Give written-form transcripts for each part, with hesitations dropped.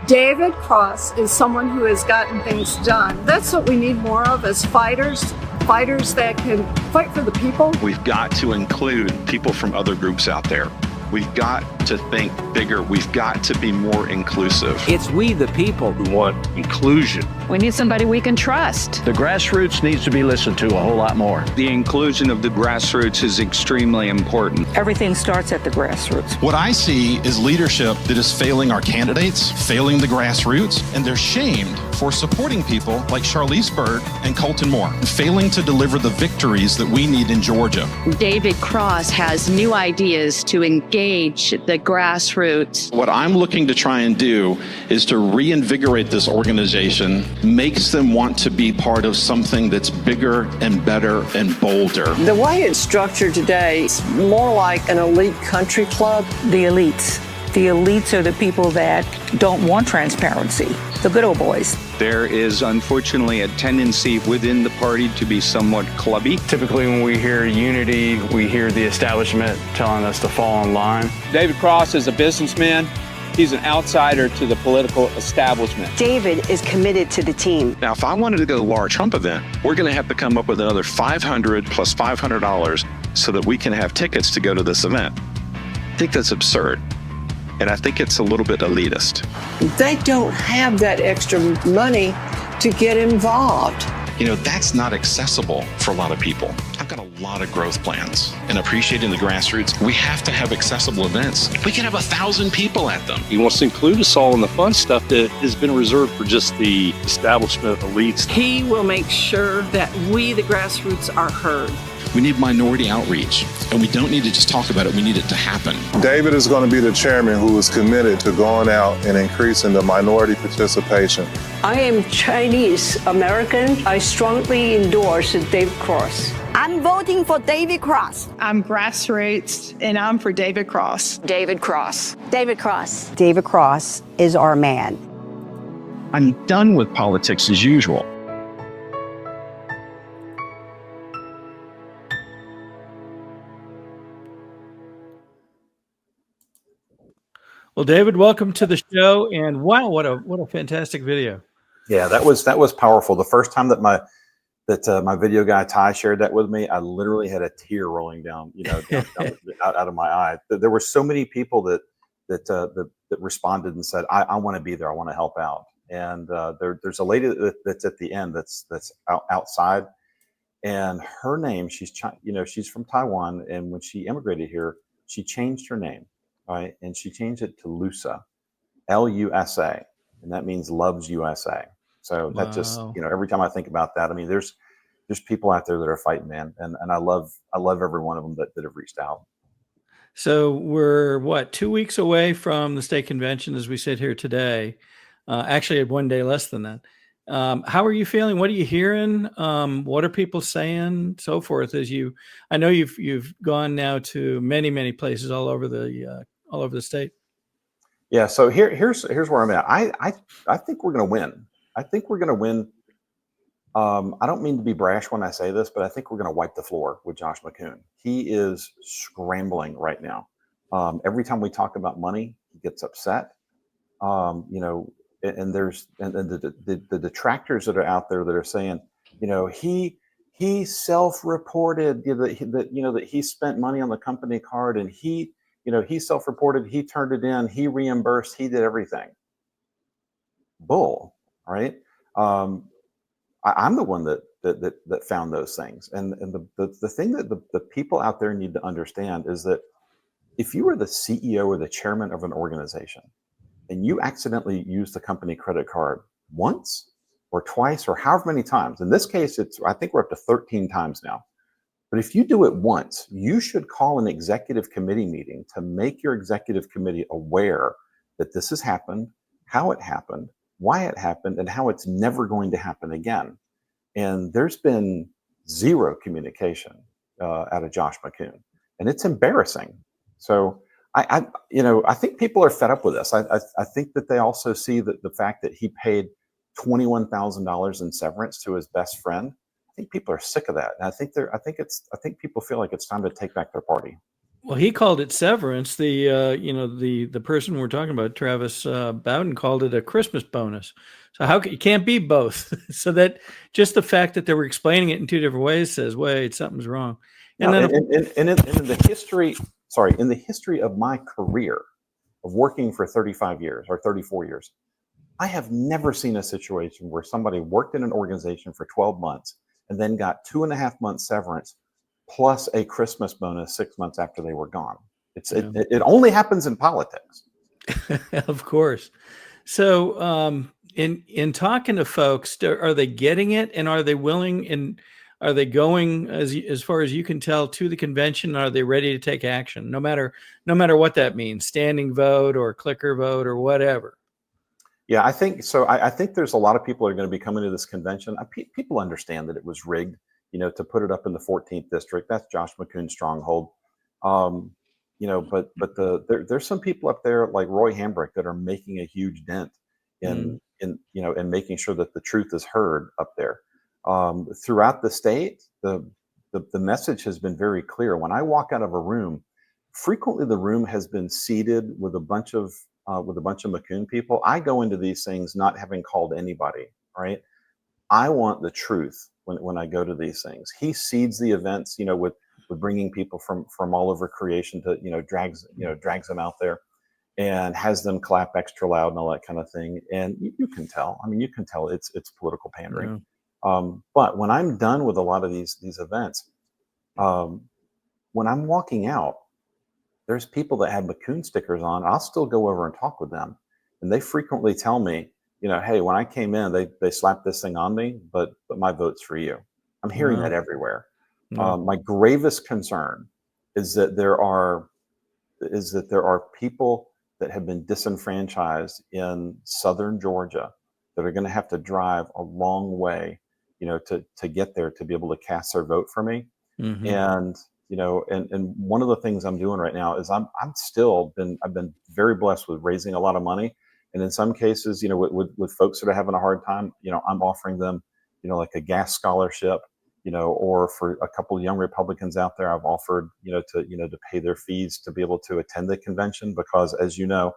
David Cross is someone who has gotten things done. That's what we need more of as fighters that can fight for the people. We've got to include people from other groups out there. We've got to think bigger. We've got to be more inclusive. It's we the people who want inclusion. We need somebody we can trust. The grassroots needs to be listened to a whole lot more. The inclusion of the grassroots is extremely important. Everything starts at the grassroots. What I see is leadership that is failing our candidates, failing the grassroots, and they're shamed for supporting people like Charlize Byrd and Colton Moore, failing to deliver the victories that we need in Georgia. David Cross has new ideas to engage the grassroots. What I'm looking to try and do is to reinvigorate this organization, makes them want to be part of something that's bigger and better and bolder. The way it's structured today is more like an elite country club. The elites. The elites are the people that don't want transparency, the good old boys. There is unfortunately a tendency within the party to be somewhat clubby. Typically when we hear unity, we hear the establishment telling us to fall in line. David Cross is a businessman. He's an outsider to the political establishment. David is committed to the team. Now, if I wanted to go to the Laura Trump event, we're going to have to come up with another $500 plus $500 so that we can have tickets to go to this event. I think that's absurd. And I think it's a little bit elitist. They don't have that extra money to get involved. You know, that's not accessible for a lot of people. I've got a lot of growth plans, and appreciating the grassroots, we have to have accessible events. We can have 1,000 people at them. He wants to include us all in the fun stuff that has been reserved for just the establishment elites. He will make sure that we, the grassroots, are heard. We need minority outreach, and we don't need to just talk about it, we need it to happen. David is going to be the chairman who is committed to going out and increasing the minority participation. I am Chinese American. I strongly endorse David Cross. I'm voting for David Cross. I'm grassroots, and I'm for David Cross. David Cross. David Cross. David Cross is our man. I'm done with politics as usual. Well, David, welcome to the show, and wow, what a fantastic video! Yeah, that was powerful. The first time that my video guy Ty shared that with me, I literally had a tear rolling down, out of my eye. There were so many people that responded and said, "I want to be there. I want to help out." And there's a lady that's at the end that's outside, and her name, she's from Taiwan, and when she immigrated here, she changed her name. Right, and she changed it to Lusa, L-U-S-A, and that means loves USA. So that just, every time I think about that, I mean, there's people out there that are fighting, man, and I love every one of them that have reached out. So we're 2 weeks away from the state convention as we sit here today. Actually, at 1 day less than that. How are you feeling? What are you hearing? What are people saying? So forth. I know you've gone now to many places all over the state. Yeah. So here's where I'm at. I think we're going to win. I think we're going to win. I don't mean to be brash when I say this, but I think we're going to wipe the floor with Josh McKoon. He is scrambling right now. Every time we talk about money, he gets upset. And there's the detractors that are out there that are saying, he self-reported that he spent money on the company card, and he self-reported, he turned it in, he reimbursed, he did everything. Bull, right? I'm the one that found those things, and the thing that the people out there need to understand is that if you were the CEO or the chairman of an organization, and you accidentally use the company credit card once or twice or however many times, in this case, I think we're up to 13 times now. But if you do it once, you should call an executive committee meeting to make your executive committee aware that this has happened, how it happened, why it happened, and how it's never going to happen again. And there's been zero communication out of Josh McKoon, and it's embarrassing. So I think people are fed up with this. I think that they also see that the fact that he paid $21,000 in severance to his best friend. I think people are sick of that, and I think people feel like it's time to take back their party. Well, he called it severance. The person we're talking about, Travis Bowden, called it a Christmas bonus. So you can't be both. So that just the fact that they were explaining it in two different ways says, wait, something's wrong. And No, then in the history of my career of working for 35 years or 34 years, I have never seen a situation where somebody worked in an organization for 12 months and then got 2.5 months severance plus a Christmas bonus 6 months after they were gone. It only happens in politics. Of course. So in talking to folks, are they getting it, and are they willing, and are they going, as far as you can tell, to the convention? Are they ready to take action, no matter what that means, standing vote or clicker vote or whatever? Yeah, I think so. I think there's a lot of people that are going to be coming to this convention. People understand that it was rigged, to put it up in the 14th district. That's Josh McCoon's stronghold. But there's some people up there like Roy Hambrick that are making a huge dent in making sure that the truth is heard up there. Throughout the state, the message has been very clear. When I walk out of a room, frequently the room has been seated with a bunch of McCoon people. I go into these things not having called anybody, right? I want the truth when I go to these things. He seeds the events, with bringing people from all over creation to, drags them out there and has them clap extra loud and all that kind of thing. And you can tell. I mean, you can tell it's political pandering. Yeah. But when I'm done with a lot of these events, when I'm walking out, there's people that have McCoon stickers on. I'll still go over and talk with them. And they frequently tell me, hey, when I came in, they slapped this thing on me, but my vote's for you. I'm hearing that everywhere. My gravest concern is that there are people that have been disenfranchised in southern Georgia that are going to have to drive a long way, to get there to be able to cast their vote for me. Mm-hmm. And and one of the things I'm doing right now is I've been very blessed with raising a lot of money. And in some cases, with folks that are having a hard time, I'm offering them, like a gas scholarship, or for a couple of young Republicans out there, I've offered, to pay their fees to be able to attend the convention, because as you know,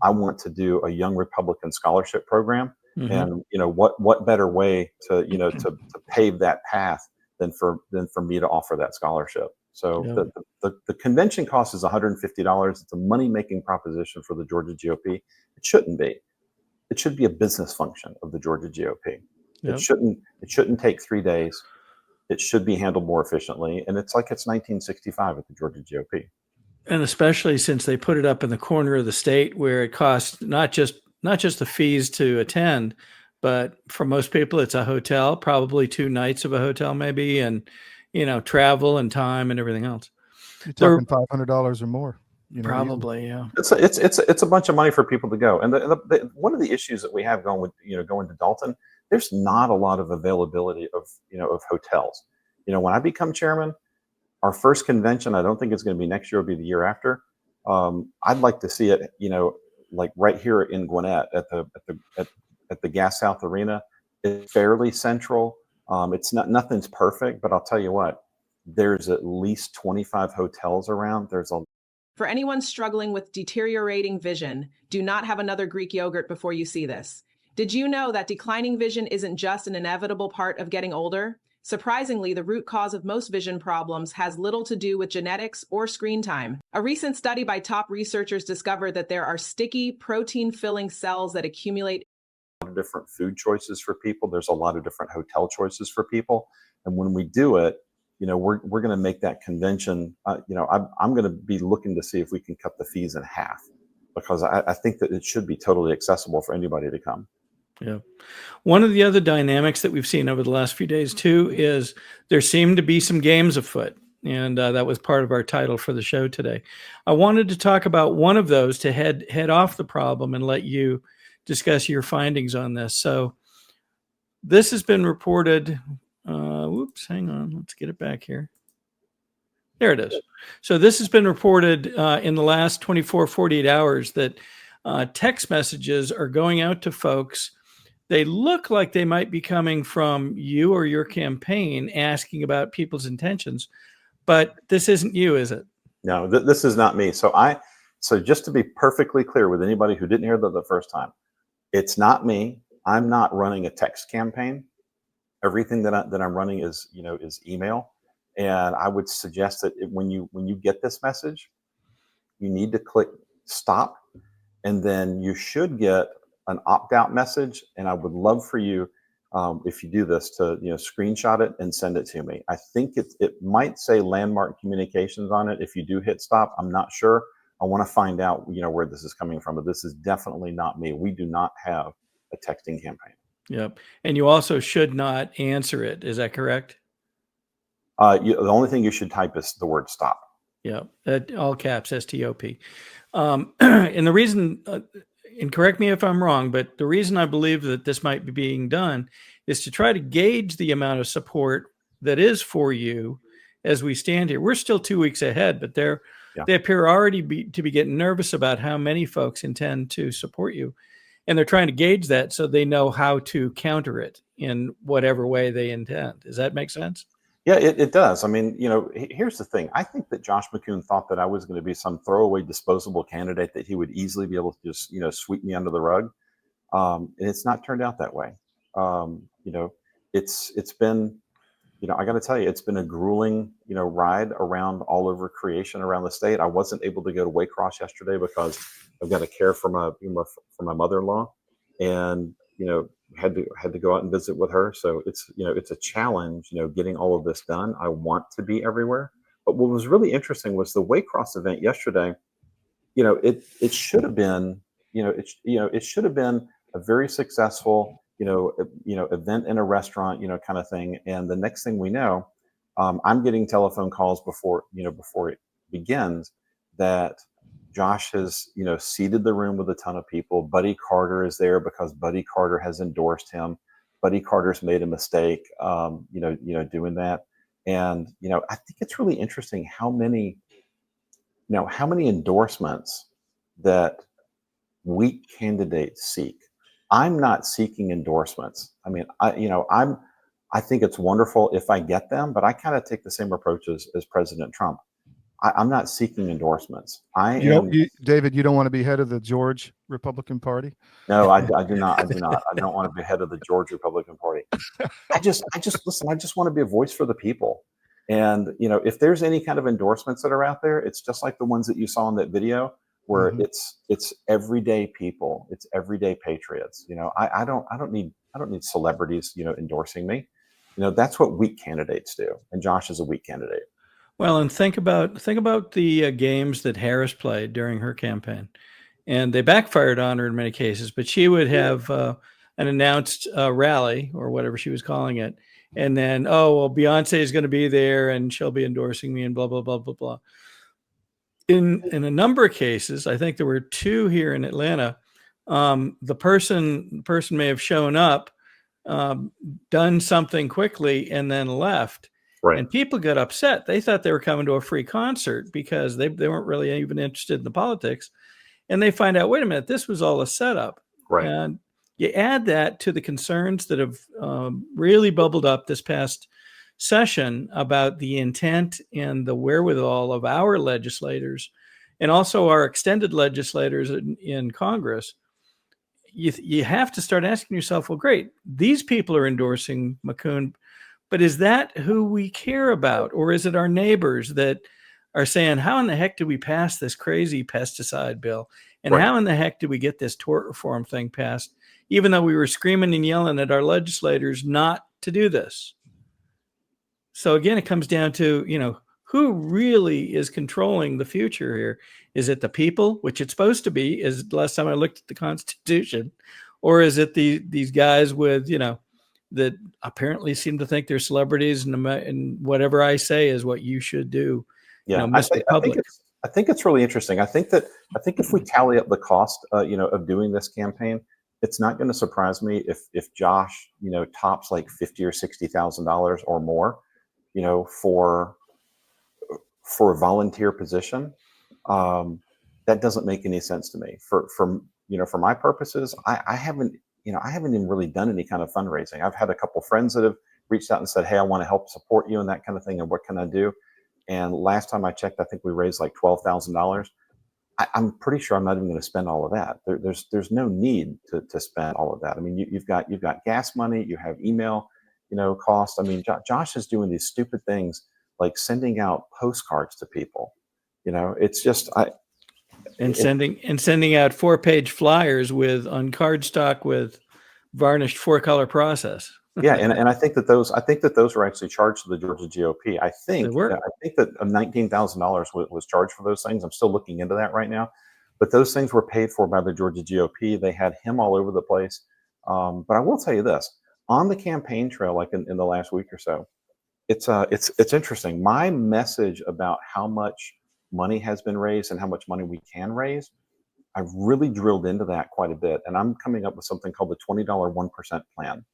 I want to do a young Republican scholarship program. Mm-hmm. And, what better way to pave that path than for me to offer that scholarship. So yeah. The convention cost is $150. It's a money-making proposition for the Georgia GOP. It shouldn't be. It should be a business function of the Georgia GOP. Yep. It shouldn't take 3 days. It should be handled more efficiently. And it's like it's 1965 at the Georgia GOP. And especially since they put it up in the corner of the state where it costs not just the fees to attend, but for most people, it's a hotel, probably 2 nights of a hotel maybe, and travel and time and everything else. You're talking $500 or more. Probably, yeah. It's a bunch of money for people to go. And one of the issues that we have going to Dalton, there's not a lot of availability of hotels. When I become chairman, our first convention, I don't think it's going to be next year, it'll be the year after. I'd like to see it, like right here in Gwinnett at the Gas South Arena. It's fairly central. Nothing's perfect, but I'll tell you what, there's at least 25 hotels around. For anyone struggling with deteriorating vision, do not have another Greek yogurt before you see this. Did you know that declining vision isn't just an inevitable part of getting older? Surprisingly, the root cause of most vision problems has little to do with genetics or screen time. A recent study by top researchers discovered that there are sticky, protein-filling cells that accumulate. Different food choices for people. There's a lot of different hotel choices for people. And when we do it, we're going to make that convention, I'm going to be looking to see if we can cut the fees in half, because I think that it should be totally accessible for anybody to come. Yeah. One of the other dynamics that we've seen over the last few days too is there seem to be some games afoot. And that was part of our title for the show today. I wanted to talk about one of those to head off the problem and let you discuss your findings on this. So this has been reported. Hang on. Let's get it back here. There it is. So this has been reported in the last 24, 48 hours that text messages are going out to folks. They look like they might be coming from you or your campaign asking about people's intentions, but this isn't you, is it? No, this is not me. So just to be perfectly clear with anybody who didn't hear that the first time, it's not me. I'm not running a text campaign. Everything that I'm running is email. And I would suggest that when you get this message, you need to click stop, and then you should get an opt-out message. And I would love for you, if you do this, to screenshot it and send it to me. I think it might say Landmark Communications on it. If you do hit stop, I'm not sure. I want to find out where this is coming from, but this is definitely not me. We do not have a texting campaign. Yep. And you also should not answer it. Is that correct? The only thing you should type is the word stop. Yeah, all caps, STOP. And the reason, and correct me if I'm wrong, but the reason I believe that this might be being done is to try to gauge the amount of support that is for you as we stand here. We're still 2 weeks ahead, but they appear already to be getting nervous about how many folks intend to support you. And they're trying to gauge that so they know how to counter it in whatever way they intend. Does that make sense? Yeah, it does. I mean, here's the thing. I think that Josh McKoon thought that I was going to be some throwaway disposable candidate that he would easily be able to just, sweep me under the rug. And it's not turned out that way. It's been, I got to tell you, it's been a grueling, ride around all over creation around the state. I wasn't able to go to Waycross yesterday because I've got to care for my mother-in-law, and had to go out and visit with her. So it's a challenge, getting all of this done. I want to be everywhere. But what was really interesting was the Waycross event yesterday. It should have been, it should have been a very successful, event in a restaurant, kind of thing. And the next thing we know, I'm getting telephone calls before it begins that Josh has, seated the room with a ton of people. Buddy Carter is there because Buddy Carter has endorsed him. Buddy Carter's made a mistake, doing that. And, I think it's really interesting how many endorsements that weak candidates seek. I'm not seeking endorsements. I mean, I think it's wonderful if I get them, but I kind of take the same approach as President Trump. I'm not seeking endorsements. David, you don't want to be head of the George Republican Party? No, I do not. I do not. I don't want to be head of the George Republican Party. I just listen. I just want to be a voice for the people. And if there's any kind of endorsements that are out there, it's just like the ones that you saw in that video, where it's everyday people, it's everyday patriots. I don't need celebrities, endorsing me. That's what weak candidates do, and Josh is a weak candidate. Well, and think about the games that Harris played during her campaign, and they backfired on her in many cases. But she would have an announced rally or whatever she was calling it, and then Beyonce is going to be there and she'll be endorsing me and blah blah blah blah blah. In a number of cases, I think there were 2 here in Atlanta. The person may have shown up, done something quickly, and then left. Right. And people got upset. They thought they were coming to a free concert because they weren't really even interested in the politics. And they find out, wait a minute, this was all a setup. Right. And you add that to the concerns that have really bubbled up this past session about the intent and the wherewithal of our legislators and also our extended legislators in Congress. You have to start asking yourself, well, great, these people are endorsing McKoon, but is that who we care about? Or is it our neighbors that are saying, how in the heck do we pass this crazy pesticide bill? And how in the heck do we get this tort reform thing passed, even though we were screaming and yelling at our legislators not to do this? So again, it comes down to, who really is controlling the future here? Is it the people, which it's supposed to be, is the last time I looked at the Constitution, or is it these guys with, that apparently seem to think they're celebrities and whatever I say is what you should do. Yeah, I think it's really interesting. I think if we tally up the cost, of doing this campaign, it's not going to surprise me if Josh, tops like $50,000 or $60,000 or more, for a volunteer position. That doesn't make any sense to me. For my purposes, I haven't even really done any kind of fundraising. I've had a couple friends that have reached out and said, hey, I want to help support you and that kind of thing. And what can I do? And last time I checked, I think we raised like $12,000. I'm pretty sure I'm not even going to spend all of that. There's no need to spend all of that. I mean, you've got gas money, you have email, cost. I mean, Josh is doing these stupid things like sending out postcards to people. It's just sending out 4-page flyers on cardstock with varnished 4-color process. Yeah, and I think that those were actually charged to the Georgia GOP. I think that $19,000 was charged for those things. I'm still looking into that right now, but those things were paid for by the Georgia GOP. They had him all over the place. But I will tell you this: on the campaign trail, like in the last week or so, it's interesting. My message about how much money has been raised and how much money we can raise, I've really drilled into that quite a bit, and I'm coming up with something called the $20 1% plan.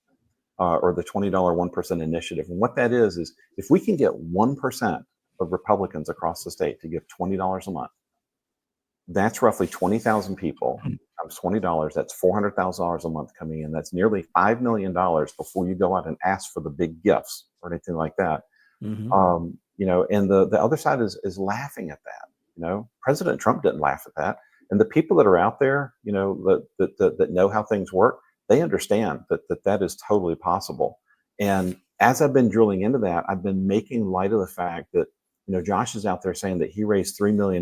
Or the $20 1% initiative. And what that is if we can get 1% of Republicans across the state to give $20 a month, that's roughly 20,000 people times $20. That's $400,000 a month coming in. That's nearly $5 million before you go out and ask for the big gifts or anything like that. Mm-hmm. And the other side is laughing at that. President Trump didn't laugh at that. And the people that are out there, that know how things work, they understand that is totally possible. And as I've been drilling into that, I've been making light of the fact that, Josh is out there saying that he raised $3 million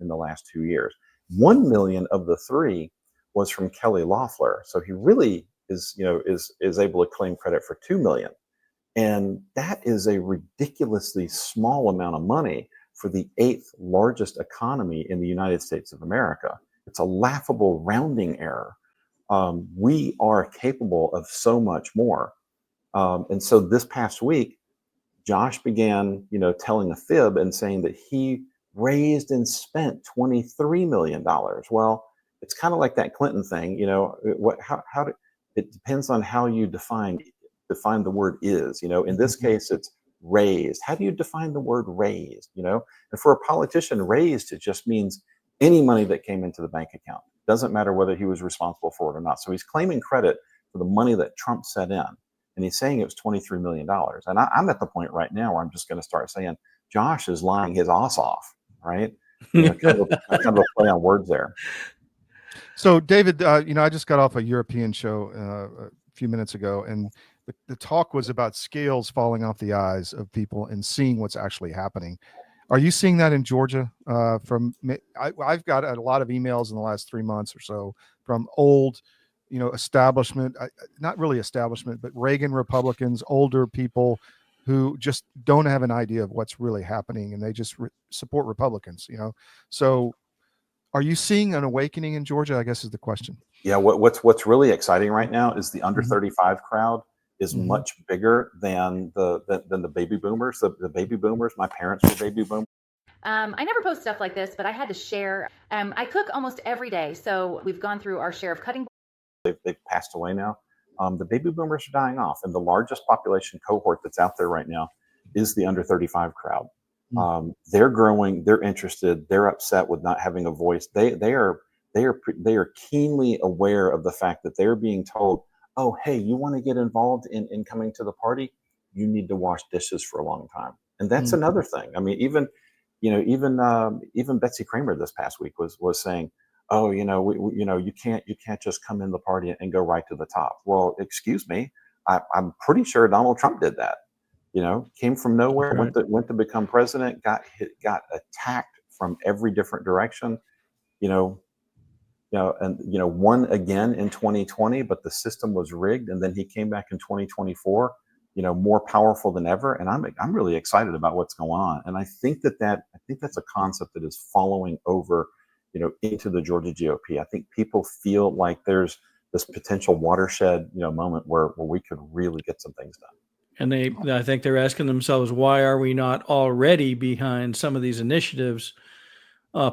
in the last 2 years. 1 million of the 3 was from Kelly Loeffler. So he really is able to claim credit for 2 million. And that is a ridiculously small amount of money for the 8th largest economy in the United States of America. It's a laughable rounding error. We are capable of so much more. And so this past week, Josh began, telling a fib and saying that he raised and spent $23 million. Well, it's kind of like that Clinton thing, it depends on how you define the word is, in this case, it's raised. How do you define the word raised? And for a politician, raised, it just means any money that came into the bank account. Doesn't matter whether he was responsible for it or not. So he's claiming credit for the money that Trump set in. And he's saying it was $23 million. And I'm at the point right now where I'm just going to start saying, Josh is lying his ass off, right? Kind of a play on words there. So, David, I just got off a European show a few minutes ago, and the talk was about scales falling off the eyes of people and seeing what's actually happening. Are you seeing that in Georgia? I've got a lot of emails in the last 3 months or so from old, establishment, not really establishment, but Reagan Republicans, older people who just don't have an idea of what's really happening, and they just support Republicans. So are you seeing an awakening in Georgia, I guess is the question. Yeah, what's really exciting right now is the under 35 crowd is much bigger than the baby boomers. The baby boomers, my parents were baby boomers. I never post stuff like this, but I had to share. I cook almost every day, so we've gone through our share of cutting. They've passed away now. The baby boomers are dying off, and the largest population cohort that's out there right now is the under 35 crowd. They're growing. They're interested. They're upset with not having a voice. They are keenly aware of the fact that they're being told, oh, hey, you want to get involved in coming to the party? You need to wash dishes for a long time. And that's another thing. I mean, even Betsy Kramer this past week was saying, oh, you can't just come in the party and go right to the top. Well, excuse me. I'm pretty sure Donald Trump did that. Came from nowhere, went to become president, got attacked from every different direction, and won again in 2020, but the system was rigged. And then he came back in 2024, more powerful than ever. And I'm really excited about what's going on. And I think that's a concept that is following over, into the Georgia GOP. I think people feel like there's this potential watershed, moment where we could really get some things done. And I think they're asking themselves, why are we not already behind some of these initiatives,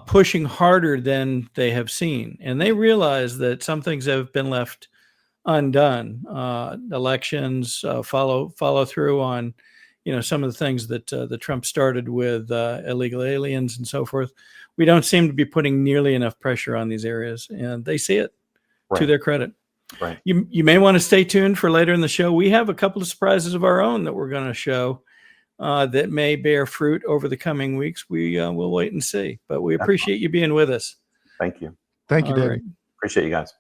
pushing harder than they have seen? And they realize that some things have been left undone. Elections, follow through on, some of the things that the Trump started with, illegal aliens and so forth. We don't seem to be putting nearly enough pressure on these areas, and they see it to their credit. Right. You may want to stay tuned for later in the show. We have a couple of surprises of our own that we're going to show that may bear fruit over the coming weeks. We will wait and see. But we appreciate you being with us. Thank you. Thank you, All David. right. Appreciate you guys.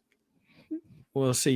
We'll see you.